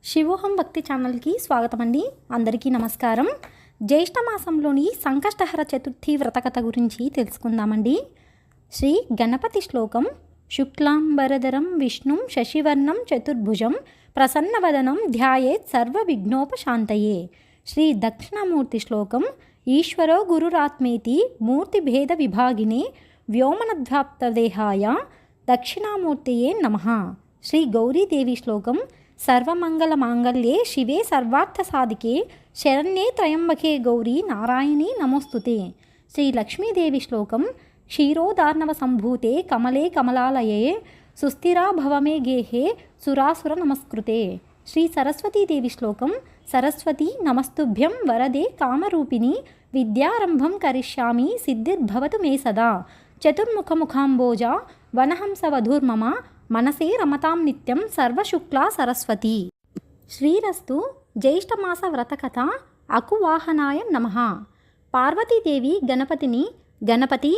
శివోహం భక్తి ఛానల్కి స్వాగతం అండి. అందరికీ నమస్కారం. జ్యేష్ఠ మాసంలోని సంకష్టహర చతుర్థి వ్రతకథ గురించి తెలుసుకుందామండి. శ్రీ గణపతి శ్లోకం. శుక్లాంబరధరం విష్ణుం శశివర్ణం చతుర్భుజం ప్రసన్నవదనం ధ్యాయేత్ సర్వ విఘ్నోపశాంతయే. శ్రీ దక్షిణామూర్తి శ్లోకం. ఈశ్వరో గురురాత్మేతి మూర్తిభేద విభాగినే వ్యోమనద్వ్యాప్తదేహాయ దక్షిణామూర్తయే నమః. శ్రీ గౌరీదేవి శ్లోకం. సర్వమంగళ మాంగళ్యే శివే సర్వార్థసాధికే శరణ్యే త్రయంబకే గౌరీ నారాయణీ నమోస్తుతే. శ్రీ లక్ష్మీదేవి శ్లోకం. క్షీరోదార్ణవ సంభూతే కమలే కమలాలయే సుస్థిరా భవమే గేహే సురాసుర నమస్కృతే. శ్రీ సరస్వతీదేవి శ్లోకం. సరస్వతీ నమస్తుభ్యం వరదే కామరూపిణి విద్యారంభం కరిష్యామి సిద్ధిర్భవతు మే సదా. చతుర్ముఖముఖాంబోజ వనహంసవధూర్మమ మనసే రమతాం నిత్యం సర్వశుక్లా సరస్వతి. శ్రీరస్తు. జ్యేష్ఠమాస వ్రతకథ. అకువాహనాయ నమః. పార్వతీదేవి గణపతిని, గణపతి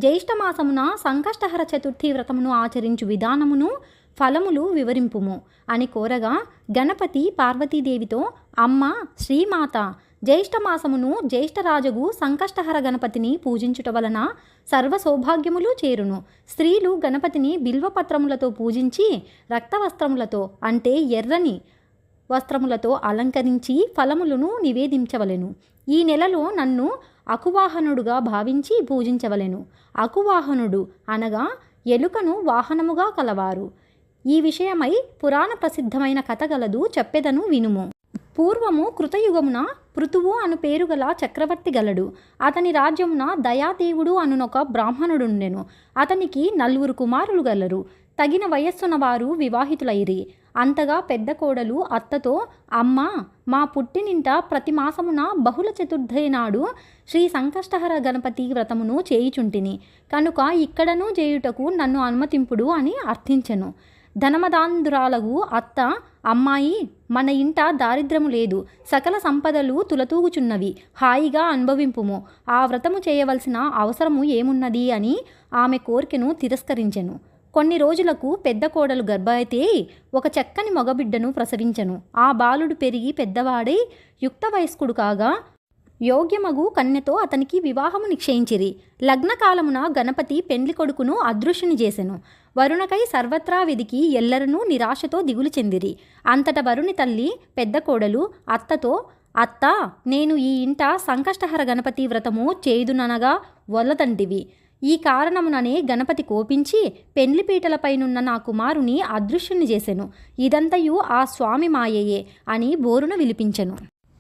జ్యేష్ఠమాసమున సంకష్టహర చతుర్థి వ్రతమును ఆచరించు విధానమును ఫలములు వివరింపుము అని కోరగా, గణపతి పార్వతీదేవితో, అమ్మ శ్రీమాత, జ్యేష్ఠమాసమును జ్యేష్ఠరాజగు సంకష్టహర గణపతిని పూజించుట వలన సర్వ సౌభాగ్యములు చేరును. స్త్రీలు గణపతిని బిల్వపత్రములతో పూజించి రక్తవస్త్రములతో అంటే ఎర్రని వస్త్రములతో అలంకరించి ఫలములను నివేదించవలెను. ఈ నెలలో నన్ను అకువాహనుడుగా భావించి పూజించవలెను. అకువాహనుడు అనగా ఎలుకను వాహనముగా కలవారు. ఈ విషయమై పురాణ ప్రసిద్ధమైన కథ గలదు, చెప్పెదను వినుము. పూర్వము కృతయుగమున పృథువు అను పేరుగల చక్రవర్తి గలడు. అతని రాజ్యమున దయాదేవుడు అనునొక బ్రాహ్మణుడుండెను. అతనికి 4 కుమారులు గలరు. తగిన వయస్సున వారు వివాహితులైరి. అంతగా పెద్ద కోడలు అత్తతో, అమ్మ, మా పుట్టినింట ప్రతి మాసమున బహుళ చతుర్థి నాడు శ్రీ సంకష్టహర గణపతి వ్రతమును చేయుచుంటిని కనుక ఇక్కడను చేయుటకు నన్ను అనుమతింపుడు అని అర్థించెను. ధనమదాంధ్రాలగు అత్త, అమ్మాయి, మన ఇంట దారిద్రము లేదు, సకల సంపదలు తులతూగుచున్నవి, హాయిగా అనుభవింపుము, ఆ వ్రతము చేయవలసిన అవసరము ఏమున్నది అని ఆమె కోరికను తిరస్కరించెను. కొన్ని రోజులకు పెద్ద కోడలు గర్భవతి ఒక చక్కని మగబిడ్డను ప్రసవించెను. ఆ బాలుడు పెరిగి పెద్దవాడై యుక్త వయస్కుడు కాగా యోగ్యమగు కన్యతో అతనికి వివాహము నిశ్చయించిరి. లగ్నకాలమున గణపతి పెండ్లి కొడుకును అదృశ్యుని చేసెను. వరుణకై సర్వత్రా వెదికి ఎల్లరనూ నిరాశతో దిగులు చెందిరి. అంతట వరుని తల్లి పెద్ద కోడలు అత్తతో, అత్త, నేను ఈ ఇంట సంకష్టహర గణపతి వ్రతము చేయుదుననగా వల్లదంటివి. ఈ కారణముననే గణపతి కోపించి పెండ్లిపీటలపైనున్న నా కుమారుని అదృశ్యుని చేసెను. ఇదంతయు ఆ స్వామి మాయయే అని బోరున విలిపించెను.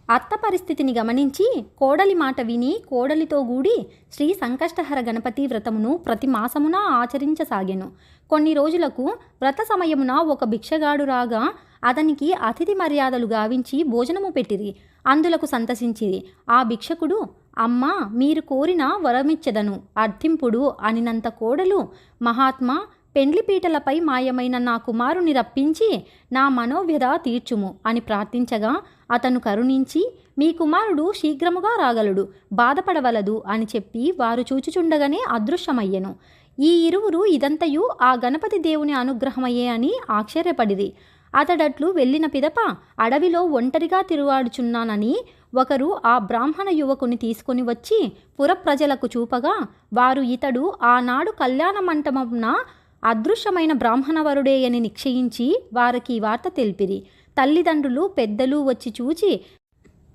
అత్త పరిస్థితిని గమనించి కోడలి మాట విని కోడలితో గూడి శ్రీ సంకష్టహర గణపతి వ్రతమును ప్రతి మాసమున ఆచరించసాగెను. కొన్ని రోజులకు వ్రత సమయమున ఒక భిక్షగాడు రాగా అతనికి అతిథి మర్యాదలు గావించి భోజనము పెట్టిరి. అందులకు సంతసించిరి. ఆ భిక్షకుడు, అమ్మా, మీరు కోరిన వరమిచ్చెదను, అర్థింపుడు అనినంత కోడలు, మహాత్మా, పెండ్లిపీటలపై మాయమైన నా కుమారుని రప్పించి నా మనోవ్యధ తీర్చుము అని ప్రార్థించగా అతను కరుణించి, మీ కుమారుడు శీఘ్రముగా రాగలడు, బాధపడవలదు అని చెప్పి వారు చూచుచుండగానే అదృశ్యమయ్యెను. ఈ ఇరువురు ఇదంతయు ఆ గణపతి దేవుని అనుగ్రహమయ్యే అని ఆశ్చర్యపడిరి. అతడట్లు వెళ్ళిన పిదప అడవిలో ఒంటరిగా తిరుగాడుచున్నానని ఒకరు ఆ బ్రాహ్మణ యువకుని తీసుకొని వచ్చి పురప్రజలకు చూపగా వారు ఇతడు ఆనాడు కళ్యాణ మంటపమున అదృశ్యమైన బ్రాహ్మణవరుడే అని నిశ్చయించి వారికి వార్త తెలిపిరి. తల్లిదండ్రులు పెద్దలు వచ్చి చూచి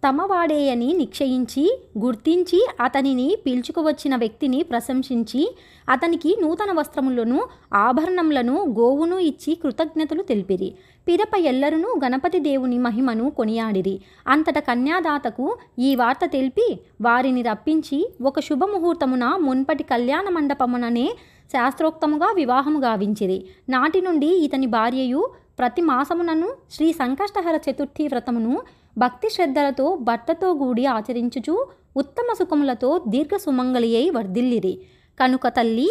తమవాడేయని నిశ్చయించి గుర్తించి అతనిని పిలుచుకువచ్చిన వ్యక్తిని ప్రశంసించి అతనికి నూతన వస్త్రములను ఆభరణములను గోవును ఇచ్చి కృతజ్ఞతలు తెలిపిరి. పిదప ఎల్లరునూ గణపతి దేవుని మహిమను కొనియాడిరి. అంతట కన్యాదాతకు ఈ వార్త తెలిపి వారిని రప్పించి ఒక శుభముహూర్తమున మున్పటి కళ్యాణ మండపముననే శాస్త్రోక్తముగా వివాహము గావించిరి. నాటి నుండి ఇతని భార్యయు ప్రతి మాసమునను శ్రీ సంకష్టహర చతుర్థి వ్రతమును భక్తి శ్రద్ధలతో భర్తతో గూడి ఆచరించుచు ఉత్తమ సుఖములతో దీర్ఘ సుమంగళి అయి వర్ధిల్లిరి. కనుక తల్లి,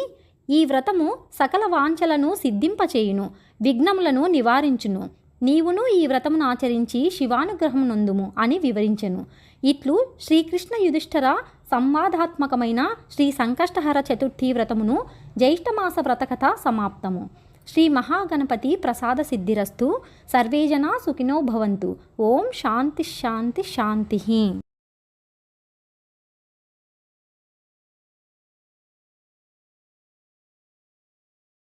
ఈ వ్రతము సకల వాంఛలను సిద్ధింపచేయును, విఘ్నములను నివారించును. నీవును ఈ వ్రతమును ఆచరించి శివానుగ్రహము నొందుము అని వివరించెను. ఇట్లు శ్రీకృష్ణ యుధిష్ఠిర సంవాదాత్మకమైన శ్రీ సంకష్టహర చతుర్థి వ్రతమును జ్యేష్ఠమాస వ్రతకథ సమాప్తము. శ్రీ మహాగణపతి ప్రసాద సిద్ధిరస్తు. సర్వే జనా సుఖినో భవంతు. ఓం శాంతి శాంతి శాంతి.